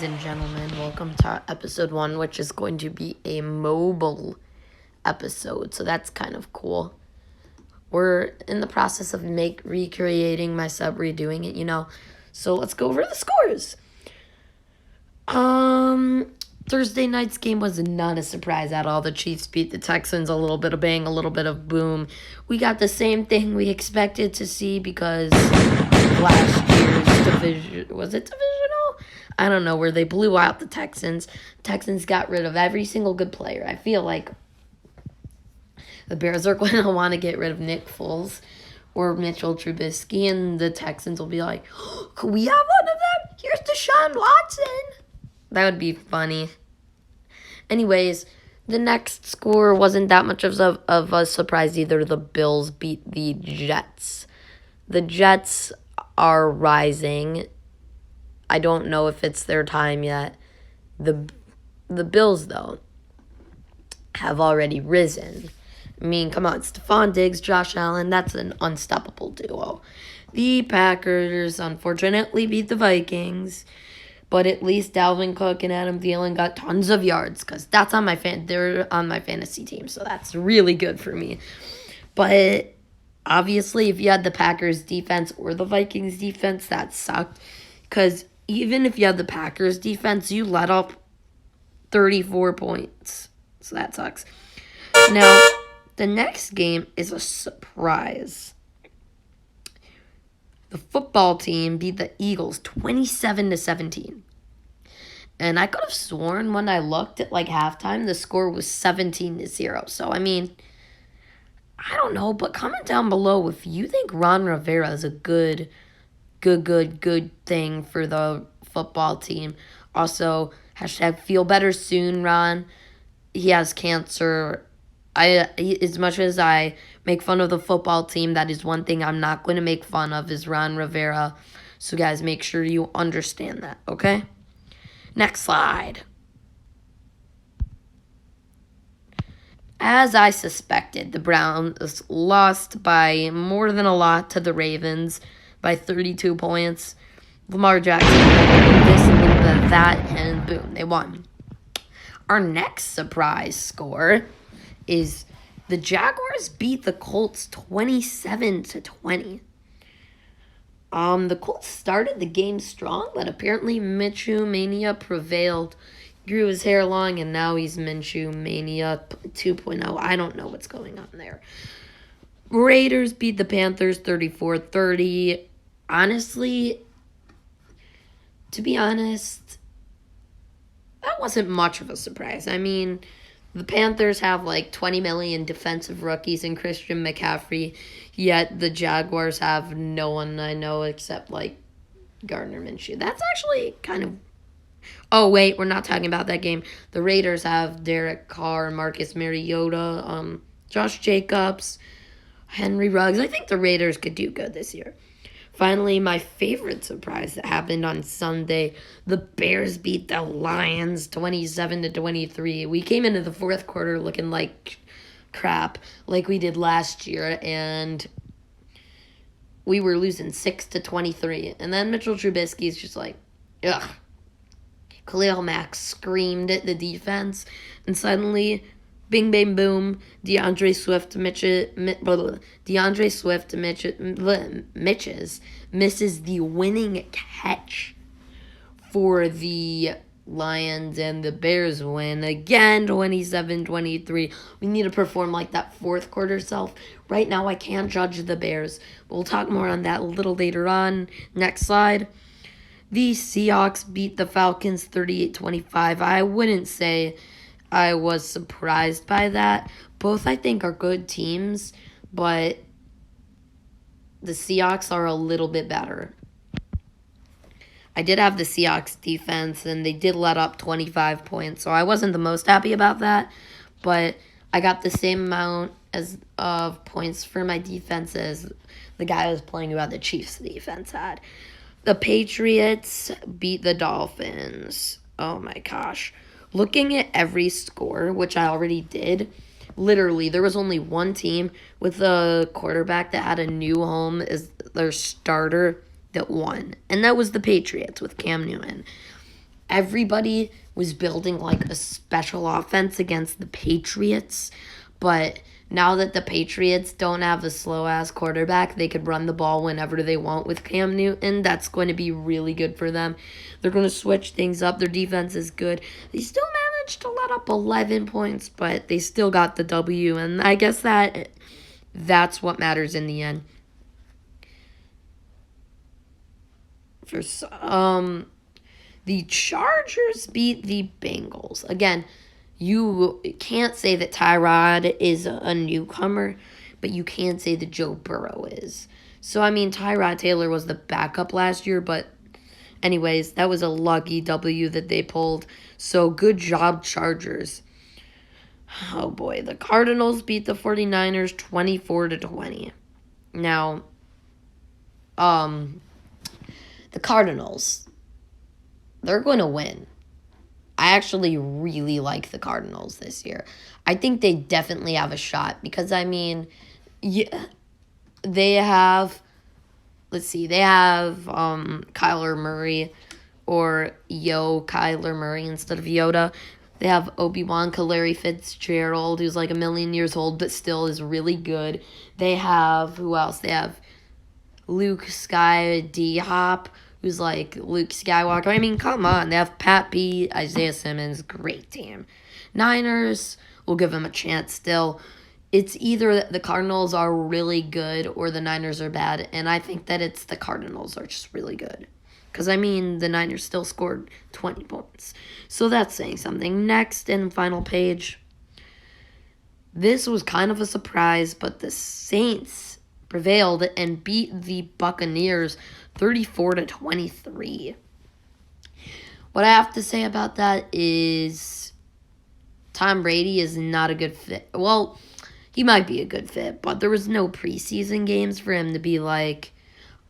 ladies and gentlemen. Welcome to episode 1, which is going to be a mobile episode. So that's kind of cool. We're in the process of recreating my sub, redoing it, So let's go over the scores. Thursday night's game was not a surprise at all. The Chiefs beat the Texans, a little bit of bang, a little bit of boom. We got the same thing we expected to see because last year's divisional, I don't know, where they blew out the Texans. Texans got rid of every single good player. I feel like the Bears are going to want to get rid of Nick Foles or Mitchell Trubisky, and the Texans will be like, could we have one of them? Here's Deshaun Watson. That would be funny. Anyways, the next score wasn't that much of a surprise either. The Bills beat the Jets. The Jets are rising. I don't know if it's their time yet. The Bills, though, have already risen. I mean, come on, Stephon Diggs, Josh Allen, that's an unstoppable duo. The Packers, unfortunately, beat the Vikings, but at least Dalvin Cook and Adam Thielen got tons of yards, because they're on my fantasy team, so that's really good for me. But obviously, if you had the Packers defense or the Vikings defense, that sucked, because even if you had the Packers defense, you let up 34 points, so that sucks. Now, the next game is a surprise. The football team beat the Eagles 27-17. And I could have sworn when I looked at halftime, the score was 17-0. So, I mean, I don't know, but comment down below if you think Ron Rivera is a good thing for the football team. Also, hashtag feel better soon, Ron. He has cancer. As much as I make fun of the football team, that is one thing I'm not going to make fun of is Ron Rivera. So, guys, make sure you understand that, okay? Next slide. As I suspected, the Browns lost by more than a lot to the Ravens by 32 points. Lamar Jackson did this, a little bit of that, and boom, they won. Our next surprise score is the Jaguars beat the Colts 27-20. The Colts started the game strong, but apparently Minshew Mania prevailed. Grew his hair long, and now he's Minshew Mania 2.0. I don't know what's going on there. Raiders beat the Panthers 34-30. Honestly, to be honest, that wasn't much of a surprise. I mean, the Panthers have 20 million defensive rookies in Christian McCaffrey, yet the Jaguars have no one I know except Gardner Minshew. That's actually kind of... Oh, wait, we're not talking about that game. The Raiders have Derek Carr, Marcus Mariota, Josh Jacobs, Henry Ruggs. I think the Raiders could do good this year. Finally, my favorite surprise that happened on Sunday, the Bears beat the Lions 27-23. We came into the fourth quarter looking like crap, like we did last year, and we were losing 6-23. And then Mitchell Trubisky's just ugh. Khalil Mack screamed at the defense, and suddenly, bing, bang, boom, DeAndre Swift misses the winning catch for the Lions, and the Bears win again, 27-23. We need to perform like that fourth quarter self. Right now, I can't judge the Bears. We'll talk more on that a little later on. Next slide. The Seahawks beat the Falcons 38-25. I wouldn't say I was surprised by that. Both, I think, are good teams, but the Seahawks are a little bit better. I did have the Seahawks defense, and they did let up 25 points, so I wasn't the most happy about that, but I got the same amount of points for my defense as the guy who was playing about the Chiefs' defense had. The Patriots beat the Dolphins. Oh my gosh. Looking at every score, which I already did, literally there was only one team with a quarterback that had a new home as their starter that won. And that was the Patriots with Cam Newton. everybody was building like a special offense against the Patriots, but now that the Patriots don't have a slow-ass quarterback, they could run the ball whenever they want with Cam Newton. That's going to be really good for them. They're going to switch things up. Their defense is good. They still managed to let up 11 points, but they still got the W, and I guess that's what matters in the end. The Chargers beat the Bengals. Again, you can't say that Tyrod is a newcomer, but you can say that Joe Burrow is. So, I mean, Tyrod Taylor was the backup last year, but anyways, that was a lucky W that they pulled. So, good job, Chargers. Oh, boy. The Cardinals beat the 49ers 24-20. Now, the Cardinals, they're going to win. I actually really like the Cardinals this year. I think they definitely have a shot because, I mean, yeah, they have, Kyler Murray or Kyler Murray instead of Yoda. They have Obi-Wan Larry Fitzgerald, who's like a million years old but still is really good. They have, who else? They have Luke D-Hop, who's like Luke Skywalker. I mean, come on. They have Pat B, Isaiah Simmons. Great team. Niners, will give them a chance still. It's either the Cardinals are really good or the Niners are bad, and I think that it's the Cardinals are just really good. Because, I mean, the Niners still scored 20 points. So that's saying something. Next and final page. This was kind of a surprise, but the Saints prevailed and beat the Buccaneers 34-23. What I have to say about that is Tom Brady is not a good fit. Well, he might be a good fit, but there was no preseason games for him to be like,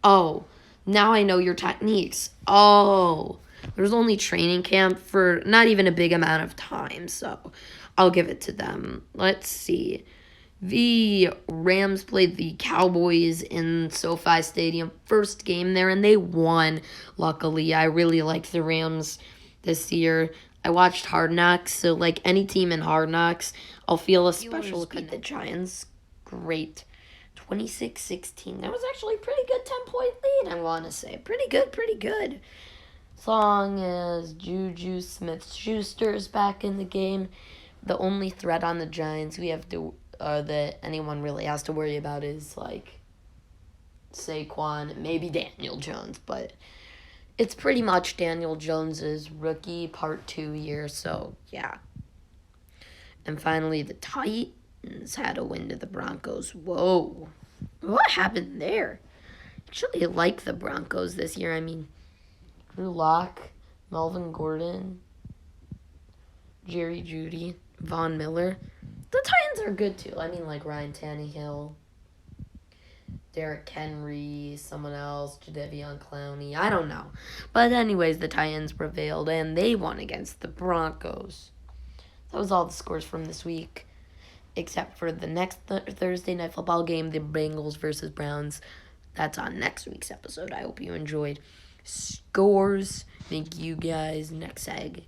oh, now I know your techniques. Oh, there's only training camp for not even a big amount of time, so I'll give it to them. Let's see. The Rams played the Cowboys in SoFi Stadium. First game there, and they won. Luckily, I really liked the Rams this year. I watched Hard Knocks, so like any team in Hard Knocks, I'll feel a special. Beat the Giants. Great. 26-16. That was actually a pretty good 10-point lead, I want to say. Pretty good. As long as Juju Smith-Schuster is back in the game, the only threat on the Giants that anyone really has to worry about is like Saquon, maybe Daniel Jones, but it's pretty much Daniel Jones's rookie part 2 year, so yeah. And finally, the Titans had a win to the Broncos. Whoa. What happened there? Actually, I like the Broncos this year. I mean, Drew Lock, Melvin Gordon, Jerry Jeudy, Von Miller. The Titans are good, too. I mean, like Ryan Tannehill, Derrick Henry, someone else, Jadeveon Clowney. I don't know. But anyways, the Titans prevailed, and they won against the Broncos. That was all the scores from this week, except for the next Thursday night football game, the Bengals versus Browns. That's on next week's episode. I hope you enjoyed. Scores. Thank you guys. Next egg.